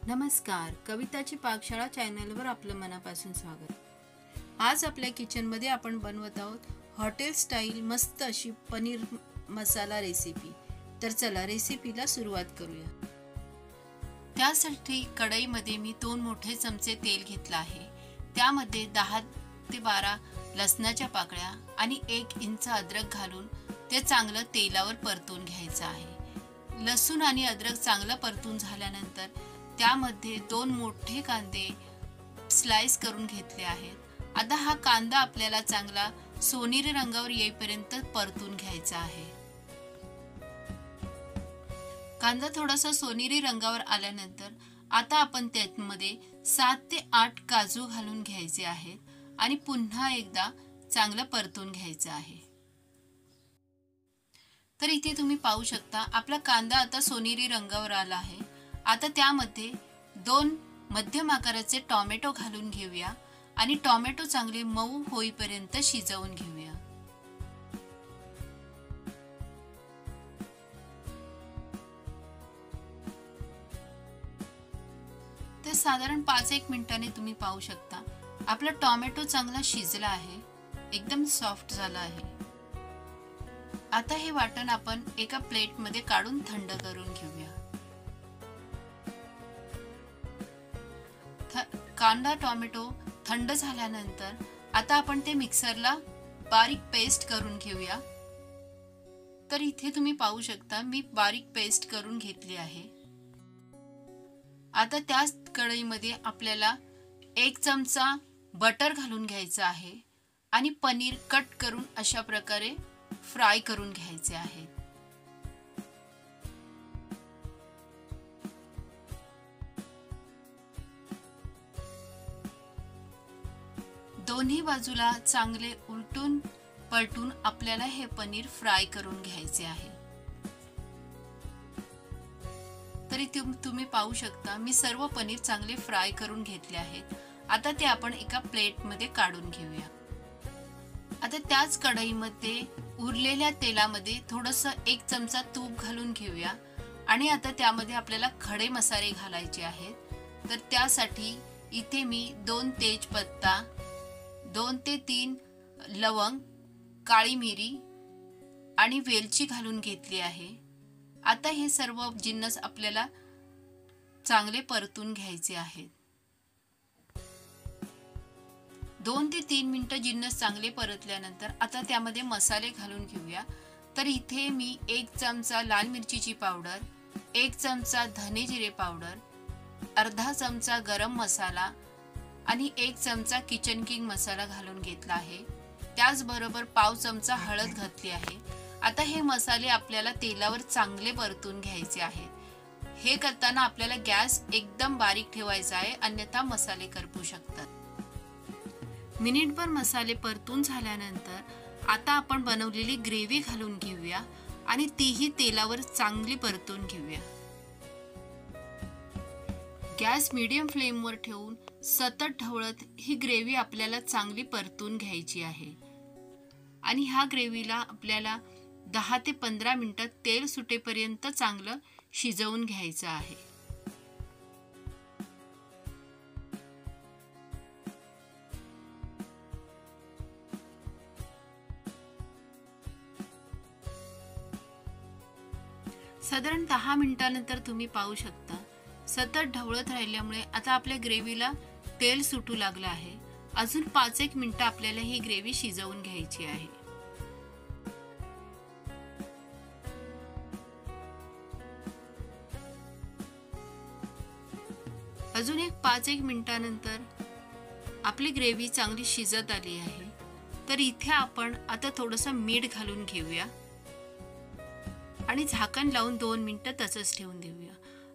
नमस्कार, कविताची पाकशाळा चॅनलवर आपलं मनापासून स्वागत। आज आपल्या किचनमध्ये आपण बनवत आहोत हॉटेल स्टाईल मस्त अशी पनीर मसाला रेसिपी। तर चला रेसिपीला सुरुवात करूया। त्यासाठी कढईमध्ये मी 2 मोठे चमचे तेल घेतले आहे। त्यामध्ये 10 ते 12 लसणाच्या पाकळ्या आणि 1 इंच अद्रक घालून ते चांगलं तेलावर परतून घ्यायचं आहे। लसूण आणि अद्रक चांगलं परतून झाल्यानंतर त्यामध्ये 2 मोठे कांदे स्लाइस करून घेतले आहेत। आता हा कांदा आपल्याला चांगला सोनेरी रंगावर येईपर्यंत परतून घ्यायचा आहे। कांदा थोडासा सोनेरी रंगावर आल्यानंतर आता आपण त्यामध्ये 7 ते 8 काजू घालून घ्यायचे आहेत आणि पुन्हा एकदा चांगलं परतून घ्यायचं आहे। तर इथे तुम्ही पाहू शकता आपला कांदा आता सोनेरी रंगावर आला आहे। आता त्यामध्ये 2 मध्यम आकाराचे टोमॅटो घालून घेऊया आणि टोमॅटो चांगले मऊ होईपर्यंत शिजवून घेऊया। तर साधारण 5-1 मिनिटांनी तुम्ही पाहू शकता आपला टोमॅटो चांगला शिजला आहे, एकदम सॉफ्ट झाला आहे। आता हे वाटण आपण एका प्लेटमध्ये काढून थंड करून घेऊया। कांदा टोमॅटो थंड झाल्यानंतर आता आपण ते मिक्सरला बारीक पेस्ट करून घेऊया। तर इथे तुम्ही पाहू शकता मी बारीक पेस्ट करून घेतली आहे। आता त्याच कढईमध्ये आपल्याला 1 चमचा बटर घालून घ्यायचा आहे आणि पनीर कट करून अशा प्रकारे फ्राय करून घ्यायचे आहे। दोन्ही बाजूला चांगले उलटून पलटून आपल्याला हे पनीर फ्राय करून घ्यायचे आहे। तरी तुम्ही पाहू शकता मी सर्व पनीर चांगले फ्राय करून घेतले आहेत। आता ते आपण एका प्लेटमध्ये काढून घेऊया। आता त्याच कढईमध्ये उरलेल्या तेलामध्ये थोडंसं 1 चमचा तूप घालून घेऊया आणि आता त्यामध्ये आपल्याला खडे मसाले घालायचे आहेत। तर त्यासाठी इथे मी 2 तेजपत्ता, 2 ते 3 लवंग, काळी मिरी आणि वेलची घालून घेतली आहे। आता हे सर्व जिन्नस आपल्याला चांगले परतून घ्यायचे आहेत। 2 ते 3 मिनिटं जिन्नस चांगले परतल्यानंतर आता त्यामध्ये मसाले घालून घेऊया। तर इथे मी 1 चमचा लाल मिरचीची पावडर, 1 चमचा धने जिरे पावडर, अर्धा चमचा गरम मसाला आणि 1 चमचा किचन किंग मसाला घालून घेतला आहे। त्याचबरोबर पाव चमचा हळद घातली आहे। आता हे मसाले आपल्याला तेलावर चांगले परतून घ्यायचे आहेत। हे करताना आपल्याला गॅस एकदम बारीक ठेवायचा आहे, अन्यथा मसाले करपू शकतात। मिनिटभर मसाले परतून झाल्यानंतर आता आपण बनवलेली ग्रेव्ही घालून घेऊया आणि तीही तेलावर चांगली परतून घेऊया। गॅस मीडियम फ्लेमवर ठेवून सतत ढवळत ही ग्रेव्ही आपल्याला चांगली परतून घ्यायची आहे आणि ह्या ग्रेव्हीला आपल्याला 10 ते 15 मिनिटं तेल सुटेपर्यंत चांगलं शिजवून घ्यायचं आहे। साधारण 10 मिनिटांनंतर तुम्ही पाहू शकता सतत ढवळत राहिल्यामुळे आता आपल्या ग्रेव्हीला तेल सुटू लागलं आहे। अजून 5-1 मिनिटं आपल्याला ही ग्रेव्ही शिजवून घ्यायची आहे। अजून 5-1 मिनिटांनंतर आपली ग्रेव्ही चांगली शिजत आली आहे। तर इथे आपण आता थोडंसं मीठ घालून घेऊया आणि झाकण लावून 2 मिनिटं तसंच ठेवून देऊया।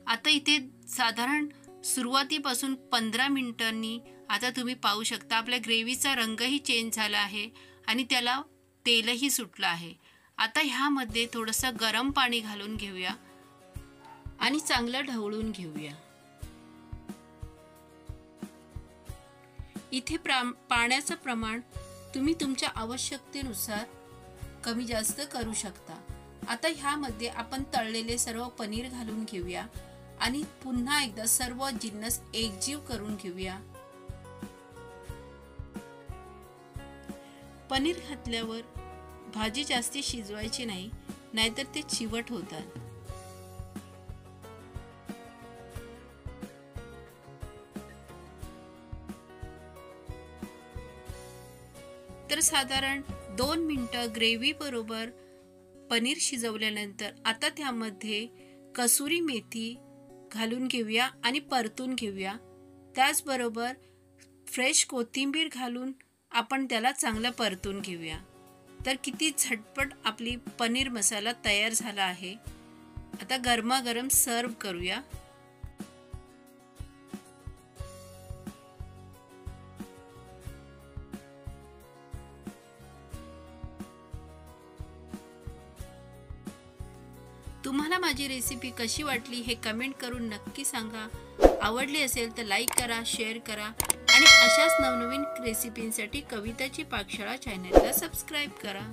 आता इथे साधारण सुरुवातीपासून 15 मिनिटांनी आता तुम्ही पाहू शकता आपल्या ग्रेव्हीचा रंगही चेंज झाला आहे आणि त्याला तेलही सुटलं आहे। आता ह्यामध्ये थोडंसं गरम पाणी घालून घेऊया आणि चांगलं ढवळून घेऊया। इथे पाण्याचं प्रमाण तुम्ही तुमच्या आवश्यकतेनुसार कमी जास्त करू शकता। आता ह्यामध्ये आपण तळलेले सर्व पनीर घालून घेऊया आणि पुन्हा एकदा सर्व जिन्नस एकजीव करून घेऊया। पनीर घातल्यावर भाजी जास्ती शिजवायची नाही, नाहीतर ते चिवट होतात। तर साधारण 2 मिनिटं ग्रेव्ही बरोबर पनीर शिजवल्यानंतर आता त्यामध्ये कसुरी मेथी घालून घेऊया आणि परतून घेऊया। त्याचबरोबर फ्रेश कोथिंबीर घालून आपण त्याला चांगलं परतून घेऊया। तर किती झटपट आपली पनीर मसाला तयार झाला आहे। आता गरमागरम सर्व करूया। तुम्हाला माझी रेसिपी कशी वाटली हे कमेंट करून नक्की सांगा। आवडली असेल तर लाईक करा, शेअर करा आणि अशाच नवनवीन रेसिपींसाठी कविताची पाकशाळा चॅनलला सबस्क्राईब करा।